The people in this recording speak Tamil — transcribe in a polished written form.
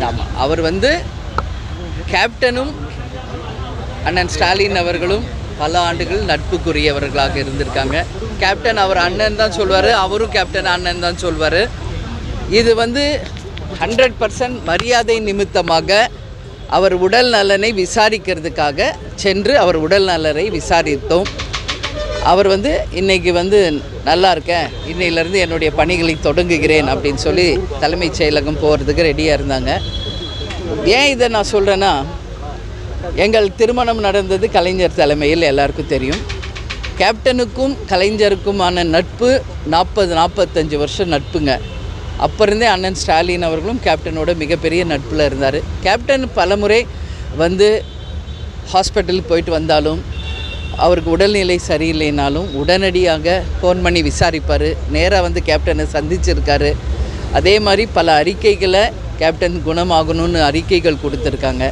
ஆமாம், அவர் வந்து கேப்டனும் அண்ணன் ஸ்டாலின் அவர்களும் பல ஆண்டுகள் நட்புக்குரியவர்களாக இருந்திருக்காங்க. கேப்டன் அவர் அண்ணன் தான் சொல்வார், அவரும் கேப்டன் அண்ணன் தான் சொல்வார். இது வந்து 100% மரியாதை நிமித்தமாக அவர் உடல் நலனை விசாரிக்கிறதுக்காக சென்று அவர் உடல் நலனை விசாரித்தோம். அவர் வந்து இன்றைக்கி வந்து நல்லா இருக்கேன், இன்னையிலேருந்து என்னுடைய பணிகளை தொடங்குகிறேன் அப்படின்னு சொல்லி தலைமைச் செயலகம் போகிறதுக்கு ரெடியாக இருந்தாங்க. ஏன் இதை நான் சொல்கிறேன்னா, எங்கள் திருமணம் நடந்தது கலைஞர் தலைமையில், எல்லாருக்கும் தெரியும். கேப்டனுக்கும் கலைஞருக்குமான நட்பு 40-45 வருஷம் நட்புங்க. அப்போ இருந்தே அண்ணன் ஸ்டாலின் அவர்களும் கேப்டனோட மிகப்பெரிய நட்பில் இருந்தார். கேப்டன் பலமுறை வந்து ஹாஸ்பிட்டலுக்கு போயிட்டு வந்தாலும், அவருக்கு உடல்நிலை சரியில்லைனாலும் உடனடியாக ஃபோன் பண்ணி விசாரிப்பார். நேராக வந்து கேப்டனை சந்திச்சிருக்காரு. அதே மாதிரி பல அறிக்கைகளை கேப்டன் குணமாகணும்னு அறிக்கைகள் கொடுத்துருக்காங்க.